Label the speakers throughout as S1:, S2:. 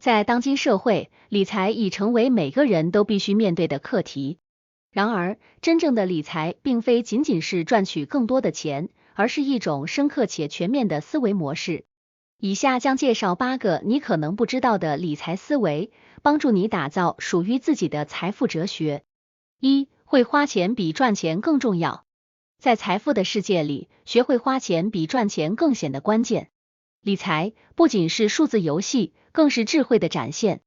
S1: 在当今社会，理财已成为每个人都必须面对的课题。然而，真正的理财并非仅仅是赚取更多的钱，而是一种深刻且全面的思维模式。以下将介绍8个你可能不知道的理财思维，帮助你打造属于自己的财富哲学。1. 会花钱比赚钱更重要。在财富的世界里，学会花钱比赚钱更显得关键。理财不仅是数字游戏，更是智慧的展现。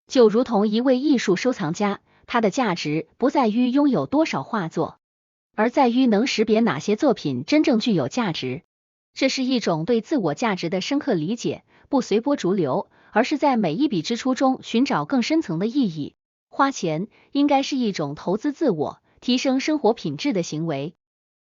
S1: 就如同一位艺术收藏家，他的价值不在于拥有多少画作，而在于能识别哪些作品真正具有价值。这是一种对自我价值的深刻理解，不随波逐流，而是在每一笔支出中寻找更深层的意义。花钱应该是一种投资自我、提升生活品质的行为。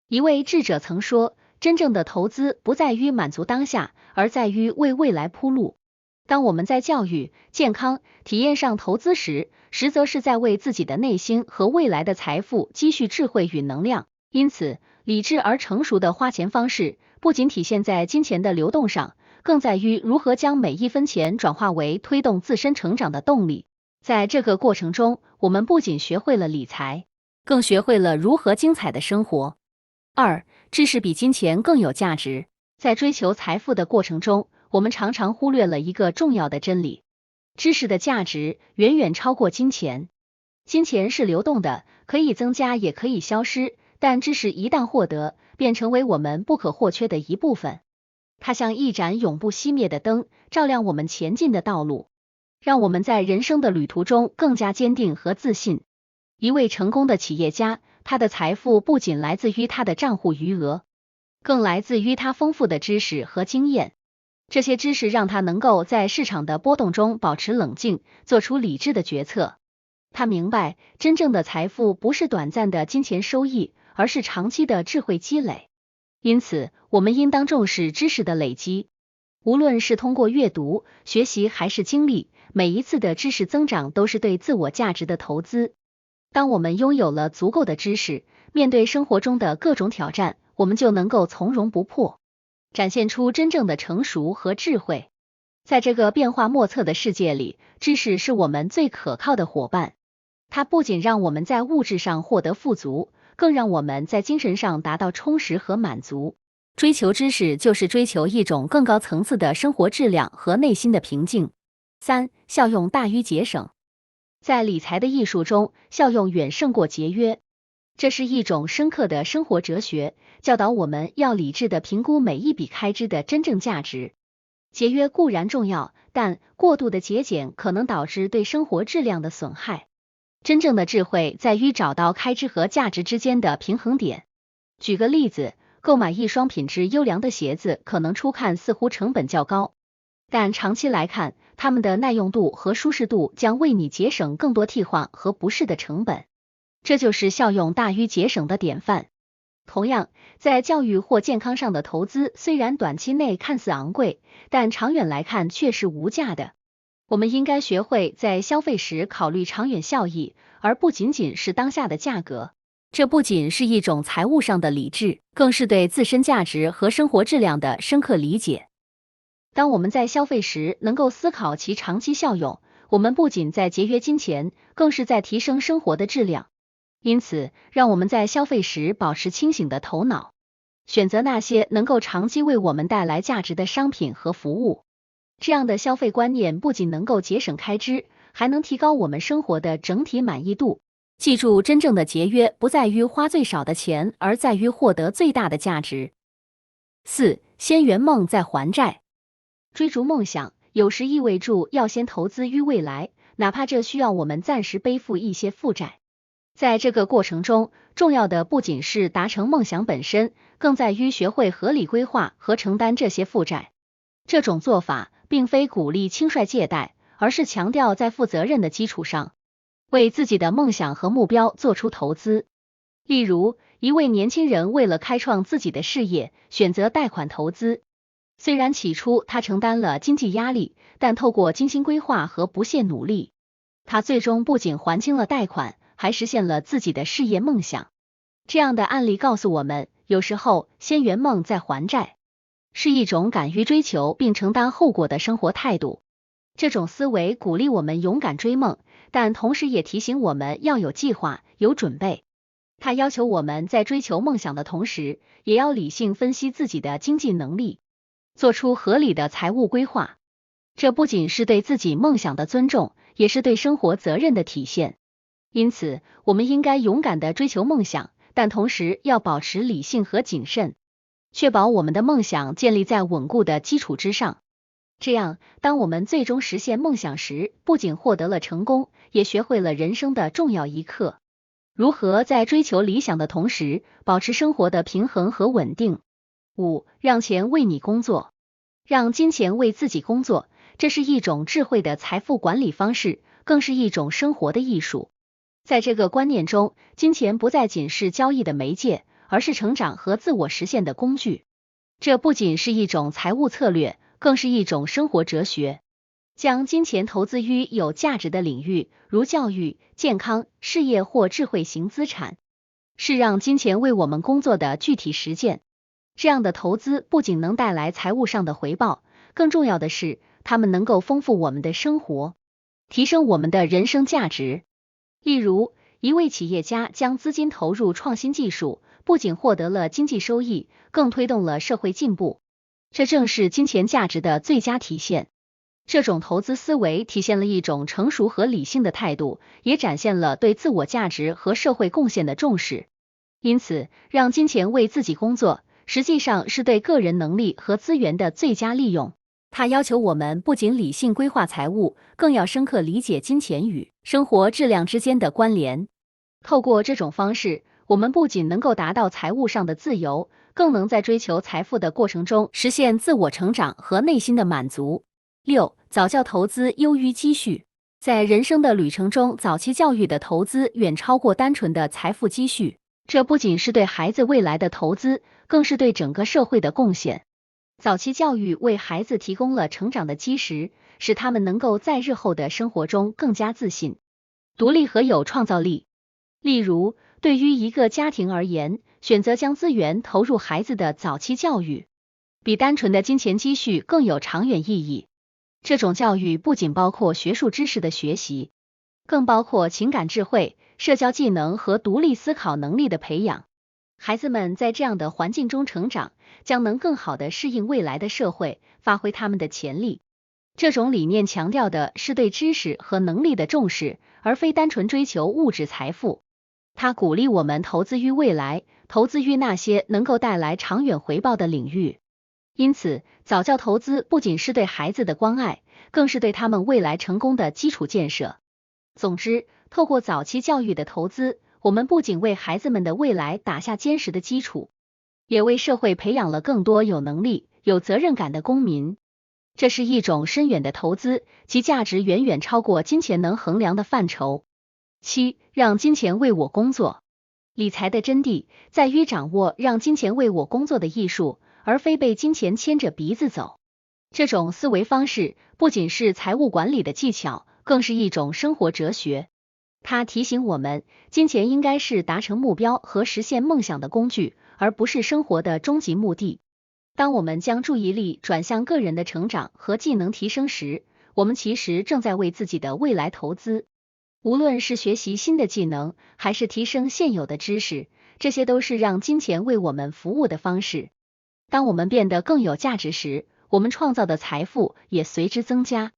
S1: 一位智者曾说，真正的投资不在于满足当下，而在于为未来铺路。当我们在教育、健康、体验上投资时，实则是在为自己的内心和未来的财富积蓄智慧与能量。因此，理智而成熟的花钱方式，不仅体现在金钱的流动上，更在于如何将每一分钱转化为推动自身成长的动力。在这个过程中，我们不仅学会了理财，更学会了如何精彩的生活。2. 知识比金钱更有价值。在追求财富的过程中，我们常常忽略了一个重要的真理：知识的价值远远超过金钱。金钱是流动的，可以增加也可以消失，但知识一旦获得，便成为我们不可或缺的一部分。它像一盏永不熄灭的灯，照亮我们前进的道路，让我们在人生的旅途中更加坚定和自信。一位成功的企业家，他的财富不仅来自于他的账户余额，更来自于他丰富的知识和经验。这些知识让他能够在市场的波动中保持冷静，做出理智的决策。他明白，真正的财富不是短暂的金钱收益，而是长期的智慧积累。因此，我们应当重视知识的累积。无论是通过阅读、学习还是经历，每一次的知识增长都是对自我价值的投资。当我们拥有了足够的知识，面对生活中的各种挑战，我们就能够从容不迫，展现出真正的成熟和智慧。在这个变化莫测的世界里，知识是我们最可靠的伙伴。它不仅让我们在物质上获得富足，更让我们在精神上达到充实和满足。追求知识就是追求一种更高层次的生活质量和内心的平静。3. 效用大于节省。在理财的艺术中，效用远胜过节约。这是一种深刻的生活哲学，教导我们要理智地评估每一笔开支的真正价值。节约固然重要，但过度的节俭可能导致对生活质量的损害。真正的智慧在于找到开支和价值之间的平衡点。举个例子，购买一双品质优良的鞋子，可能初看似乎成本较高，但长期来看，它们的耐用度和舒适度将为你节省更多替换和不适的成本。这就是效用大于节省的典范。同样，在教育或健康上的投资，虽然短期内看似昂贵，但长远来看却是无价的。我们应该学会在消费时考虑长远效益，而不仅仅是当下的价格。这不仅是一种财务上的理智，更是对自身价值和生活质量的深刻理解。当我们在消费时能够思考其长期效用，我们不仅在节约金钱，更是在提升生活的质量。因此，让我们在消费时保持清醒的头脑，选择那些能够长期为我们带来价值的商品和服务。这样的消费观念不仅能够节省开支，还能提高我们生活的整体满意度。记住，真正的节约不在于花最少的钱，而在于获得最大的价值。4. 先圆梦再还债。追逐梦想，有时意味着要先投资于未来，哪怕这需要我们暂时背负一些负债。在这个过程中，重要的不仅是达成梦想本身，更在于学会合理规划和承担这些负债。这种做法并非鼓励轻率借贷，而是强调在负责任的基础上，为自己的梦想和目标做出投资。例如，一位年轻人为了开创自己的事业，选择贷款投资。虽然起初他承担了经济压力，但透过精心规划和不懈努力，他最终不仅还清了贷款，还实现了自己的事业梦想。这样的案例告诉我们，有时候先圆梦再还债，是一种敢于追求并承担后果的生活态度。这种思维鼓励我们勇敢追梦，但同时也提醒我们要有计划、有准备。它要求我们在追求梦想的同时，也要理性分析自己的经济能力，做出合理的财务规划。这不仅是对自己梦想的尊重，也是对生活责任的体现。因此，我们应该勇敢地追求梦想，但同时要保持理性和谨慎，确保我们的梦想建立在稳固的基础之上。这样，当我们最终实现梦想时，不仅获得了成功，也学会了人生的重要一课：如何在追求理想的同时，保持生活的平衡和稳定。5. 让钱为你工作，让金钱为自己工作，这是一种智慧的财富管理方式，更是一种生活的艺术。在这个观念中，金钱不再仅是交易的媒介，而是成长和自我实现的工具。这不仅是一种财务策略，更是一种生活哲学。将金钱投资于有价值的领域，如教育、健康、事业或智慧型资产，是让金钱为我们工作的具体实践。这样的投资不仅能带来财务上的回报，更重要的是，它们能够丰富我们的生活，提升我们的人生价值。例如，一位企业家将资金投入创新技术，不仅获得了经济收益，更推动了社会进步。这正是金钱价值的最佳体现。这种投资思维体现了一种成熟和理性的态度，也展现了对自我价值和社会贡献的重视。因此，让金钱为自己工作，实际上是对个人能力和资源的最佳利用。它要求我们不仅理性规划财务，更要深刻理解金钱与生活质量之间的关联。透过这种方式，我们不仅能够达到财务上的自由，更能在追求财富的过程中实现自我成长和内心的满足。6. 早教投资优于积蓄，在人生的旅程中，早期教育的投资远超过单纯的财富积蓄。这不仅是对孩子未来的投资，更是对整个社会的贡献。早期教育为孩子提供了成长的基石，使他们能够在日后的生活中更加自信、独立和有创造力。例如，对于一个家庭而言，选择将资源投入孩子的早期教育，比单纯的金钱积蓄更有长远意义。这种教育不仅包括学术知识的学习，更包括情感智慧、社交技能和独立思考能力的培养。孩子们在这样的环境中成长，将能更好地适应未来的社会，发挥他们的潜力。这种理念强调的是对知识和能力的重视，而非单纯追求物质财富。它鼓励我们投资于未来，投资于那些能够带来长远回报的领域。因此，早教投资不仅是对孩子的关爱，更是对他们未来成功的基础建设。总之，透过早期教育的投资，我们不仅为孩子们的未来打下坚实的基础，也为社会培养了更多有能力、有责任感的公民。这是一种深远的投资，其价值远远超过金钱能衡量的范畴。7. 让金钱为我工作，理财的真谛在于掌握让金钱为我工作的艺术，而非被金钱牵着鼻子走。这种思维方式不仅是财务管理的技巧，更是一种生活哲学。它提醒我们，金钱应该是达成目标和实现梦想的工具，而不是生活的终极目的。当我们将注意力转向个人的成长和技能提升时，我们其实正在为自己的未来投资。无论是学习新的技能，还是提升现有的知识，这些都是让金钱为我们服务的方式。当我们变得更有价值时，我们创造的财富也随之增加。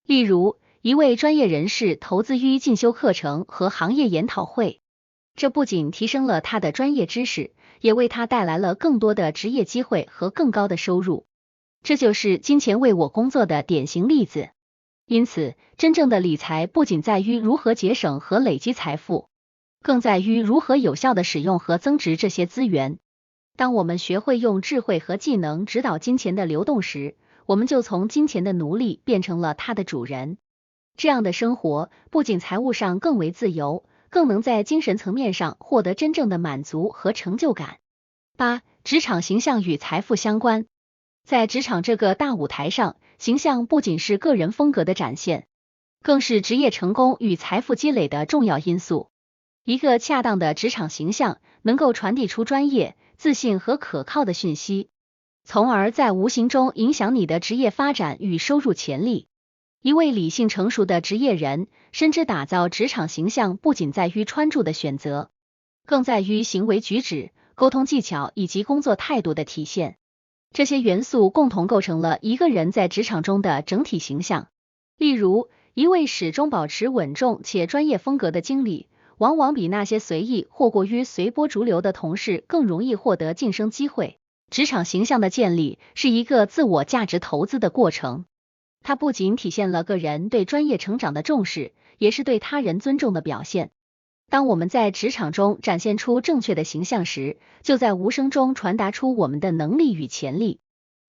S1: 例如，一位专业人士投资于进修课程和行业研讨会，这不仅提升了他的专业知识，也为他带来了更多的职业机会和更高的收入。这就是金钱为我工作的典型例子。因此，真正的理财不仅在于如何节省和累积财富，更在于如何有效地使用和增值这些资源。当我们学会用智慧和技能指导金钱的流动时，我们就从金钱的奴隶变成了它的主人。这样的生活不仅财务上更为自由，更能在精神层面上获得真正的满足和成就感。8. 职场形象与财富相关。在职场这个大舞台上，形象不仅是个人风格的展现，更是职业成功与财富积累的重要因素。一个恰当的职场形象能够传递出专业、自信和可靠的讯息，从而在无形中影响你的职业发展与收入潜力。一位理性成熟的职业人，深知打造职场形象不仅在于穿着的选择，更在于行为举止、沟通技巧以及工作态度的体现。这些元素共同构成了一个人在职场中的整体形象。例如，一位始终保持稳重且专业风格的经理，往往比那些随意或过于随波逐流的同事更容易获得晋升机会。职场形象的建立是一个自我价值投资的过程，它不仅体现了个人对专业成长的重视，也是对他人尊重的表现。当我们在职场中展现出正确的形象时，就在无声中传达出我们的能力与潜力，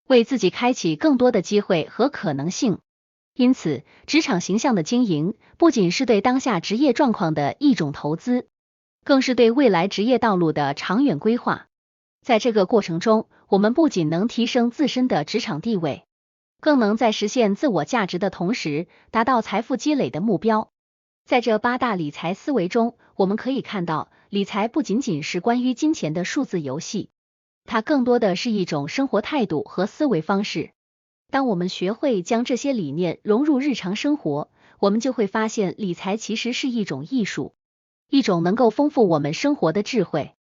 S1: 为自己开启更多的机会和可能性。因此，职场形象的经营不仅是对当下职业状况的一种投资，更是对未来职业道路的长远规划。在这个过程中，我们不仅能提升自身的职场地位，更能在实现自我价值的同时，达到财富积累的目标。在这8大理财思维中，我们可以看到，理财不仅仅是关于金钱的数字游戏，它更多的是一种生活态度和思维方式。当我们学会将这些理念融入日常生活，我们就会发现理财其实是一种艺术，一种能够丰富我们生活的智慧。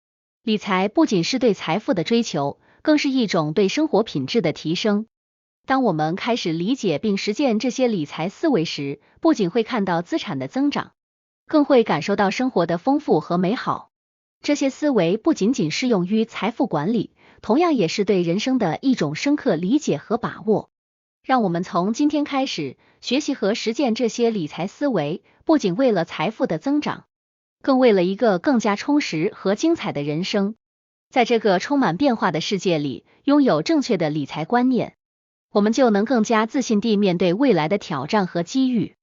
S1: 理财不仅是对财富的追求，更是一种对生活品质的提升。当我们开始理解并实践这些理财思维时，不仅会看到资产的增长，更会感受到生活的丰富和美好。这些思维不仅仅适用于财富管理，同样也是对人生的一种深刻理解和把握。让我们从今天开始，学习和实践这些理财思维，不仅为了财富的增长，更为了一个更加充实和精彩的人生。在这个充满变化的世界里，拥有正确的理财观念，我们就能更加自信地面对未来的挑战和机遇。